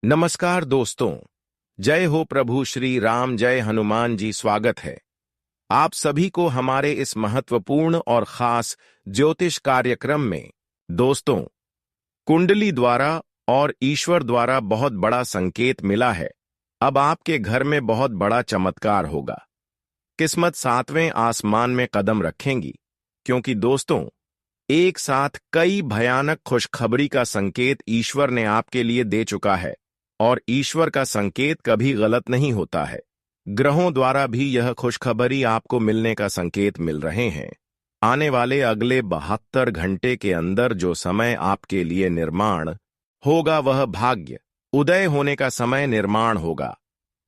नमस्कार दोस्तों। जय हो प्रभु श्री राम, जय हनुमान जी। स्वागत है आप सभी को हमारे इस महत्वपूर्ण और खास ज्योतिष कार्यक्रम में। दोस्तों, कुंडली द्वारा और ईश्वर द्वारा बहुत बड़ा संकेत मिला है। अब आपके घर में बहुत बड़ा चमत्कार होगा। किस्मत 7वें आसमान में कदम रखेंगी, क्योंकि दोस्तों, एक साथ कई भयानक खुशखबरी का संकेत ईश्वर ने आपके लिए दे चुका है। और ईश्वर का संकेत कभी गलत नहीं होता है। ग्रहों द्वारा भी यह खुशखबरी आपको मिलने का संकेत मिल रहे हैं। आने वाले अगले 72 घंटे के अंदर जो समय आपके लिए निर्माण होगा, वह भाग्य उदय होने का समय निर्माण होगा।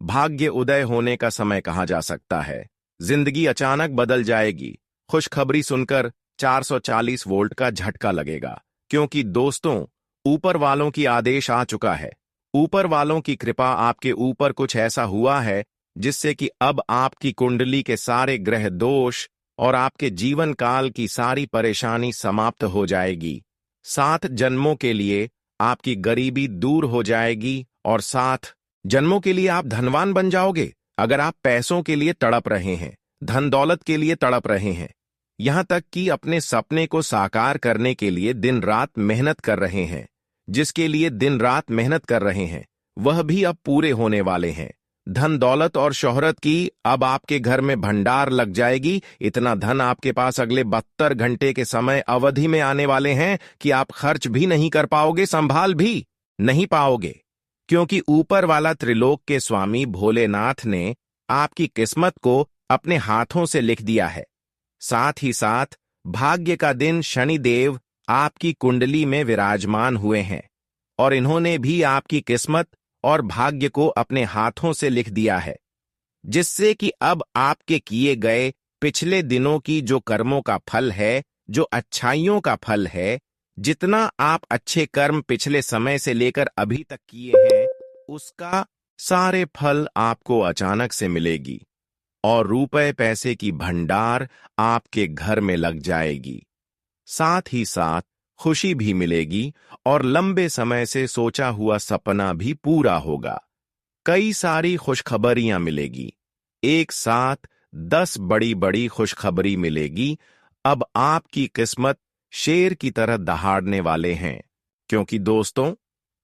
भाग्य उदय होने का समय कहा जा सकता है। जिंदगी अचानक बदल जाएगी। खुशखबरी सुनकर 440 वोल्ट का झटका लगेगा, क्योंकि दोस्तों, ऊपर वालों की आदेश आ चुका है। ऊपर वालों की कृपा आपके ऊपर कुछ ऐसा हुआ है जिससे कि अब आपकी कुंडली के सारे ग्रह दोष और आपके जीवन काल की सारी परेशानी समाप्त हो जाएगी। 7 जन्मों के लिए आपकी गरीबी दूर हो जाएगी और 7 जन्मों के लिए आप धनवान बन जाओगे। अगर आप पैसों के लिए तड़प रहे हैं, धन दौलत के लिए तड़प रहे हैं, यहां तक कि अपने सपने को साकार करने के लिए दिन रात मेहनत कर रहे हैं, जिसके लिए दिन रात मेहनत कर रहे हैं, वह भी अब पूरे होने वाले हैं। धन दौलत और शोहरत की अब आपके घर में भंडार लग जाएगी। इतना धन आपके पास अगले 72 घंटे के समय अवधि में आने वाले हैं कि आप खर्च भी नहीं कर पाओगे, संभाल भी नहीं पाओगे, क्योंकि ऊपर वाला त्रिलोक के स्वामी भोलेनाथ ने आपकी किस्मत को अपने हाथों से लिख दिया है। साथ ही साथ भाग्य का दिन शनिदेव आपकी कुंडली में विराजमान हुए हैं और इन्होंने भी आपकी किस्मत और भाग्य को अपने हाथों से लिख दिया है, जिससे कि अब आपके किए गए पिछले दिनों की जो कर्मों का फल है, जो अच्छाइयों का फल है, जितना आप अच्छे कर्म पिछले समय से लेकर अभी तक किए हैं, उसका सारे फल आपको अचानक से मिलेगी और रुपए पैसे की भंडार आपके घर में लग जाएगी। साथ ही साथ खुशी भी मिलेगी और लंबे समय से सोचा हुआ सपना भी पूरा होगा। कई सारी खुशखबरियां मिलेगी। एक साथ 10 बड़ी बड़ी खुशखबरी मिलेगी। अब आपकी किस्मत शेर की तरह दहाड़ने वाले हैं, क्योंकि दोस्तों,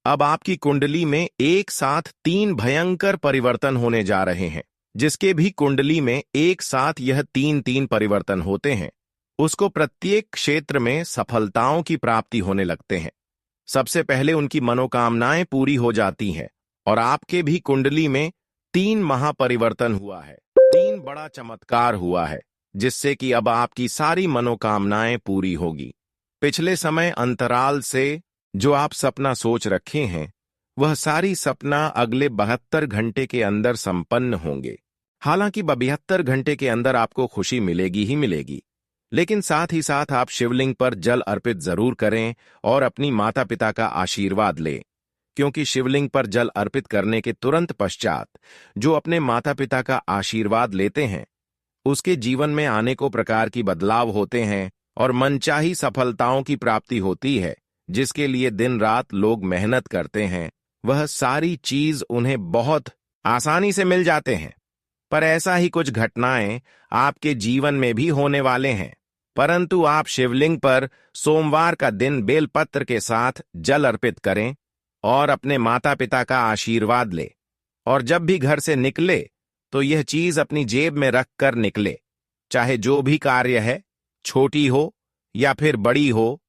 अब आपकी कुंडली में एक साथ 3 भयंकर परिवर्तन होने जा रहे हैं। जिसके भी कुंडली में एक साथ यह 3 परिवर्तन होते हैं, उसको प्रत्येक क्षेत्र में सफलताओं की प्राप्ति होने लगते हैं। सबसे पहले उनकी मनोकामनाएं पूरी हो जाती हैं और आपके भी कुंडली में 3 महापरिवर्तन हुआ है। 3 बड़ा चमत्कार हुआ है, जिससे कि अब आपकी सारी मनोकामनाएं पूरी होगी। पिछले समय अंतराल से जो आप सपना सोच रखे हैं, वह सारी सपना अगले 72 घंटे के अंदर संपन्न होंगे। हालांकि 72 घंटे के अंदर आपको खुशी मिलेगी ही मिलेगी, लेकिन साथ ही साथ आप शिवलिंग पर जल अर्पित जरूर करें और अपनी माता पिता का आशीर्वाद लें, क्योंकि शिवलिंग पर जल अर्पित करने के तुरंत पश्चात जो अपने माता पिता का आशीर्वाद लेते हैं, उसके जीवन में आने को प्रकार की बदलाव होते हैं और मनचाही सफलताओं की प्राप्ति होती है। जिसके लिए दिन रात लोग मेहनत करते हैं, वह सारी चीज उन्हें बहुत आसानी से मिल जाते हैं। पर ऐसा ही कुछ घटनाएं आपके जीवन में भी होने वाले हैं, परंतु आप शिवलिंग पर सोमवार का दिन बेलपत्र के साथ जल अर्पित करें और अपने माता पिता का आशीर्वाद ले। और जब भी घर से निकले तो यह चीज अपनी जेब में रख कर निकले। चाहे जो भी कार्य है, छोटी हो या फिर बड़ी हो,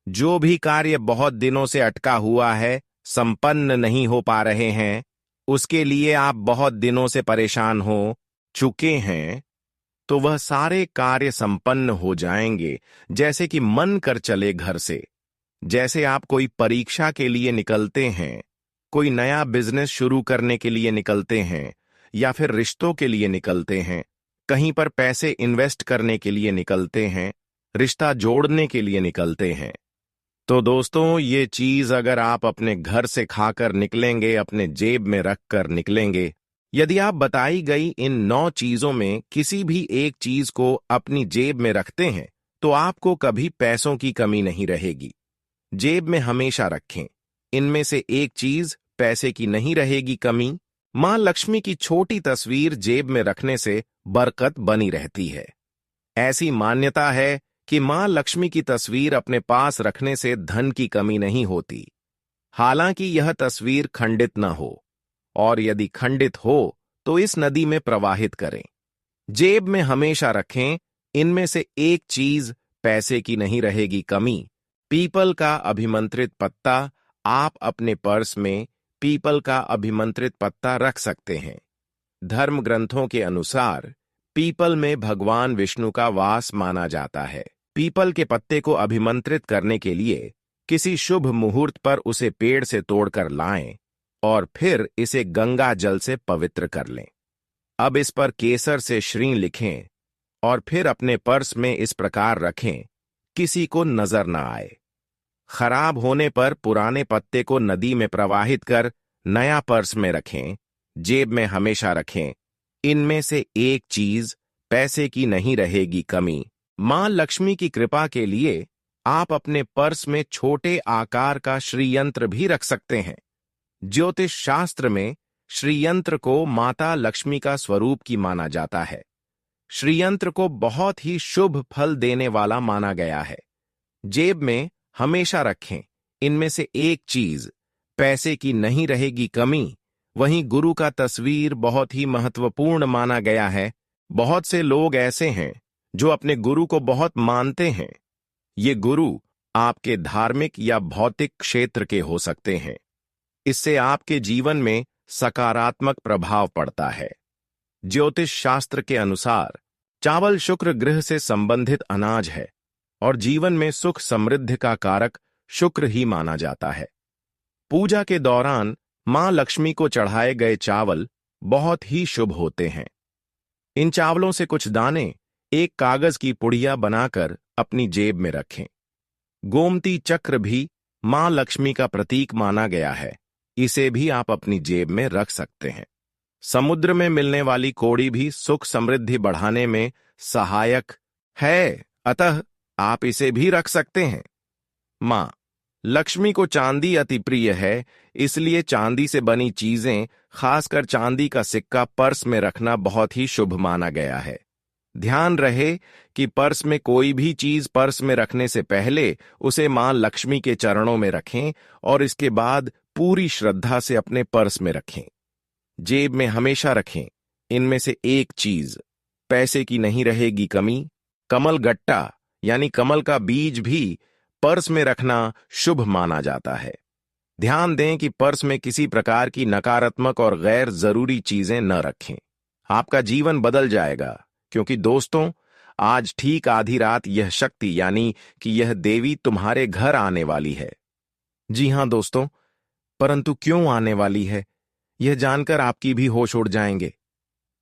जो भी कार्य बहुत दिनों से अटका हुआ है, संपन्न नहीं हो पा रहे हैं, उसके लिए आप बहुत दिनों से परेशान हो चुके हैं, तो वह सारे कार्य संपन्न हो जाएंगे। जैसे कि मन कर चले घर से। जैसे आप कोई परीक्षा के लिए निकलते हैं, कोई नया बिजनेस शुरू करने के लिए निकलते हैं, या फिर रिश्तों के लिए निकलते हैं, कहीं पर पैसे इन्वेस्ट करने के लिए निकलते हैं, रिश्ता जोड़ने के लिए निकलते हैं। तो दोस्तों, ये चीज अगर आप अपने घर से खाकर निकलेंगे, अपने जेब में रख कर निकलेंगे, यदि आप बताई गई इन 9 चीजों में किसी भी एक चीज को अपनी जेब में रखते हैं, तो आपको कभी पैसों की कमी नहीं रहेगी। जेब में हमेशा रखें। इनमें से एक चीज पैसे की नहीं रहेगी कमी। मां लक्ष्मी की छोटी तस्वीर जेब में रखने से बरकत बनी रहती है। ऐसी मान्यता है कि मां लक्ष्मी की तस्वीर अपने पास रखने से धन की कमी नहीं होती। हालांकि यह तस्वीर खंडित न हो, और यदि खंडित हो तो इस नदी में प्रवाहित करें। जेब में हमेशा रखें। इनमें से एक चीज पैसे की नहीं रहेगी कमी। पीपल का अभिमंत्रित पत्ता। आप अपने पर्स में पीपल का अभिमंत्रित पत्ता रख सकते हैं। धर्म ग्रंथों के अनुसार पीपल में भगवान विष्णु का वास माना जाता है। पीपल के पत्ते को अभिमंत्रित करने के लिए किसी शुभ मुहूर्त पर उसे पेड़ से तोड़कर लाएं और फिर इसे गंगा जल से पवित्र कर लें। अब इस पर केसर से श्री लिखें और फिर अपने पर्स में इस प्रकार रखें, किसी को नजर न आए। खराब होने पर पुराने पत्ते को नदी में प्रवाहित कर नया पर्स में रखें। जेब में हमेशा रखें। इनमें से एक चीज पैसे की नहीं रहेगी कमी। मां लक्ष्मी की कृपा के लिए आप अपने पर्स में छोटे आकार का श्रीयंत्र भी रख सकते हैं। ज्योतिष शास्त्र में श्रीयंत्र को माता लक्ष्मी का स्वरूप की माना जाता है। श्रीयंत्र को बहुत ही शुभ फल देने वाला माना गया है। जेब में हमेशा रखें। इनमें से एक चीज पैसे की नहीं रहेगी कमी। वहीं गुरु का तस्वीर बहुत ही महत्वपूर्ण माना गया है। बहुत से लोग ऐसे हैं जो अपने गुरु को बहुत मानते हैं। ये गुरु आपके धार्मिक या भौतिक क्षेत्र के हो सकते हैं। इससे आपके जीवन में सकारात्मक प्रभाव पड़ता है। ज्योतिष शास्त्र के अनुसार चावल शुक्र ग्रह से संबंधित अनाज है और जीवन में सुख समृद्धि का कारक शुक्र ही माना जाता है। पूजा के दौरान मां लक्ष्मी को चढ़ाए गए चावल बहुत ही शुभ होते हैं। इन चावलों से कुछ दाने एक कागज की पुड़िया बनाकर अपनी जेब में रखें। गोमती चक्र भी मां लक्ष्मी का प्रतीक माना गया है। इसे भी आप अपनी जेब में रख सकते हैं। समुद्र में मिलने वाली कोड़ी भी सुख समृद्धि बढ़ाने में सहायक है, अतः आप इसे भी रख सकते हैं। मां लक्ष्मी को चांदी अति प्रिय है, इसलिए चांदी से बनी चीजें, खासकर चांदी का सिक्का पर्स में रखना बहुत ही शुभ माना गया है। ध्यान रहे कि पर्स में कोई भी चीज पर्स में रखने से पहले उसे मां लक्ष्मी के चरणों में रखें और इसके बाद पूरी श्रद्धा से अपने पर्स में रखें। जेब में हमेशा रखें। इनमें से एक चीज पैसे की नहीं रहेगी कमी। कमल गट्टा यानी कमल का बीज भी पर्स में रखना शुभ माना जाता है। ध्यान दें कि पर्स में किसी प्रकार की नकारात्मक और गैर जरूरी चीजें न रखें। आपका जीवन बदल जाएगा, क्योंकि दोस्तों आज ठीक आधी रात यह शक्ति यानी कि यह देवी तुम्हारे घर आने वाली है। जी हां दोस्तों, परंतु क्यों आने वाली है यह जानकर आपकी भी होश उड़ जाएंगे।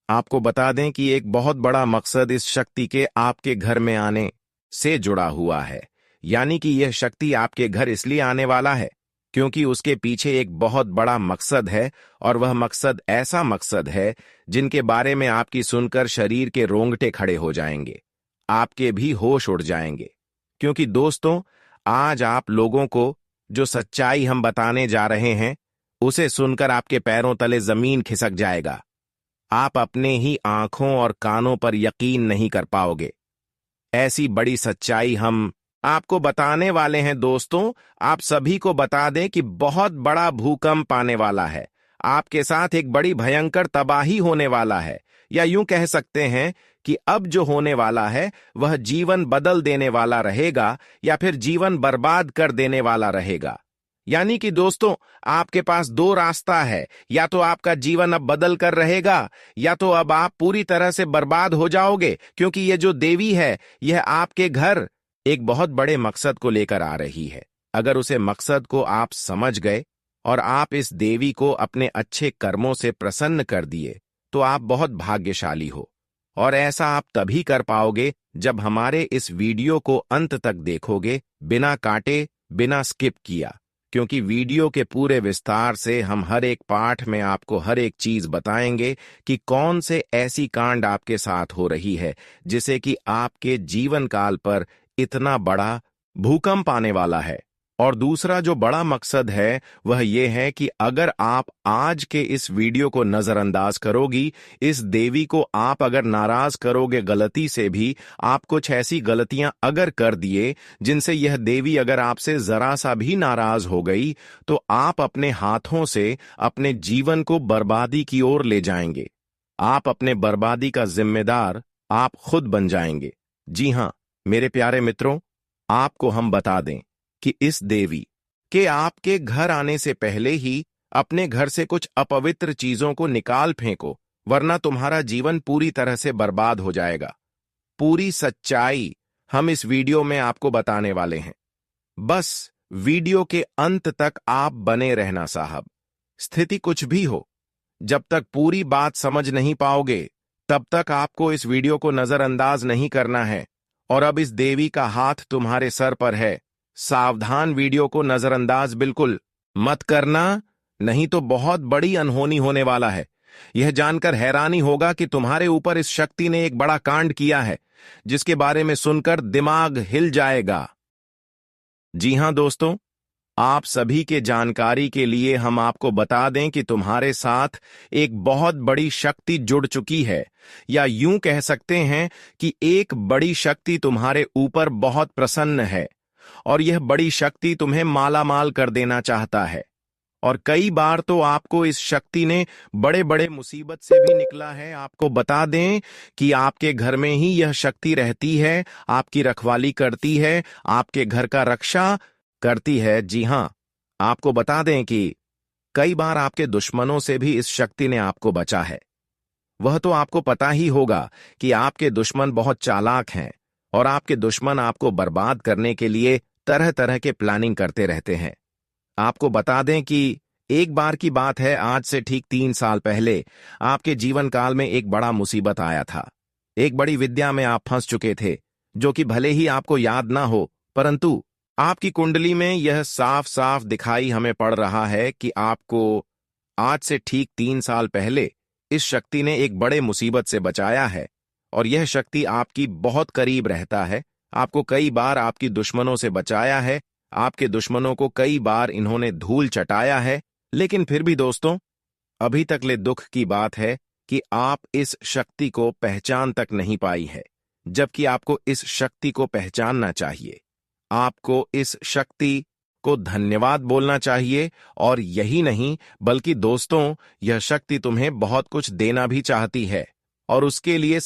आपको बता दें कि एक बहुत बड़ा मकसद इस शक्ति के आपके घर में आने से जुड़ा हुआ है। यानी कि यह शक्ति आपके घर इसलिए आने वाला है क्योंकि उसके पीछे एक बहुत बड़ा मकसद है, और वह मकसद ऐसा मकसद है जिनके बारे में आपकी सुनकर शरीर के रोंगटे खड़े हो जाएंगे, आपके भी होश उड़ जाएंगे। क्योंकि दोस्तों आज आप लोगों को जो सच्चाई हम बताने जा रहे हैं उसे सुनकर आपके पैरों तले जमीन खिसक जाएगा। आप अपने ही आंखों और कानों पर यकीन नहीं कर पाओगे। ऐसी बड़ी सच्चाई हम आपको बताने वाले हैं। दोस्तों आप सभी को बता दें कि बहुत बड़ा भूकंप आने वाला है। आपके साथ एक बड़ी भयंकर तबाही होने वाला है, या यूं कह सकते हैं कि अब जो होने वाला है वह जीवन बदल देने वाला रहेगा या फिर जीवन बर्बाद कर देने वाला रहेगा। यानी कि दोस्तों आपके पास दो रास्ता है, या तो आपका जीवन अब बदल कर रहेगा या तो अब आप पूरी तरह से बर्बाद हो जाओगे, क्योंकि ये जो देवी है यह आपके घर एक बहुत बड़े मकसद को लेकर आ रही है। अगर उसे मकसद को आप समझ गए और आप इस देवी को अपने अच्छे कर्मों से प्रसन्न कर दिए तो आप बहुत भाग्यशाली हो, और ऐसा आप तभी कर पाओगे जब हमारे इस वीडियो को अंत तक देखोगे, बिना काटे, बिना स्किप किया। क्योंकि वीडियो के पूरे विस्तार से हम हर एक पाठ में आपको हर एक चीज बताएंगे कि कौन से ऐसी कांड आपके साथ हो रही है जिसे कि आपके जीवन काल पर इतना बड़ा भूकंप आने वाला है। और दूसरा जो बड़ा मकसद है वह यह है कि अगर आप आज के इस वीडियो को नजरअंदाज करोगी, इस देवी को आप अगर नाराज करोगे गलती से भी, आप कुछ ऐसी गलतियां अगर कर दिए जिनसे यह देवी अगर आपसे जरा सा भी नाराज हो गई, तो आप अपने हाथों से अपने जीवन को बर्बादी की ओर ले जाएंगे। आप अपने बर्बादी का जिम्मेदार आप खुद बन जाएंगे। जी हां मेरे प्यारे मित्रों, आपको हम बता दें कि इस देवी के आपके घर आने से पहले ही अपने घर से कुछ अपवित्र चीजों को निकाल फेंको, वरना तुम्हारा जीवन पूरी तरह से बर्बाद हो जाएगा। पूरी सच्चाई हम इस वीडियो में आपको बताने वाले हैं। बस वीडियो के अंत तक आप बने रहना साहब। स्थिति कुछ भी हो, जब तक पूरी बात समझ नहीं पाओगे तब तक आपको इस वीडियो को नजरअंदाज नहीं करना है। और अब इस देवी का हाथ तुम्हारे सर पर है। सावधान, वीडियो को नजरअंदाज बिल्कुल मत करना, नहीं तो बहुत बड़ी अनहोनी होने वाला है। यह जानकर हैरानी होगा कि तुम्हारे ऊपर इस शक्ति ने एक बड़ा कांड किया है, जिसके बारे में सुनकर दिमाग हिल जाएगा। जी हां दोस्तों, आप सभी के जानकारी के लिए हम आपको बता दें कि तुम्हारे साथ एक बहुत बड़ी शक्ति जुड़ चुकी है, या यूं कह सकते हैं कि एक बड़ी शक्ति तुम्हारे ऊपर बहुत प्रसन्न है, और यह बड़ी शक्ति तुम्हें मालामाल कर देना चाहता है। और कई बार तो आपको इस शक्ति ने बड़े बड़े मुसीबत से भी निकला है। आपको बता दें कि आपके घर में ही यह शक्ति रहती है, आपकी रखवाली करती है, आपके घर का रक्षा करती है। जी हां, आपको बता दें कि कई बार आपके दुश्मनों से भी इस शक्ति ने आपको बचा है। वह तो आपको पता ही होगा कि आपके दुश्मन बहुत चालाक हैं, और आपके दुश्मन आपको बर्बाद करने के लिए तरह तरह के प्लानिंग करते रहते हैं। आपको बता दें कि एक बार की बात है, आज से ठीक 3 साल पहले आपके जीवन काल में एक बड़ा मुसीबत आया था। एक बड़ी विद्या में आप फंस चुके थे, जो कि भले ही आपको याद ना हो, परंतु आपकी कुंडली में यह साफ साफ दिखाई हमें पड़ रहा है कि आपको आज से ठीक 3 साल पहले इस शक्ति ने एक बड़े मुसीबत से बचाया है। और यह शक्ति आपकी बहुत करीब रहता है, आपको कई बार आपकी दुश्मनों से बचाया है, आपके दुश्मनों को कई बार इन्होंने धूल चटाया है। लेकिन फिर भी दोस्तों, अभी तक ले दुख की बात है कि आप इस शक्ति को पहचान तक नहीं पाई है, जबकि आपको इस शक्ति को पहचानना चाहिए। आपको इस शक्ति को धन्यवाद बोलना चाहिए, और यही नहीं बल्कि दोस्तों, यह शक्ति तुम्हें बहुत कुछ देना भी चाहती है, और उसके लिए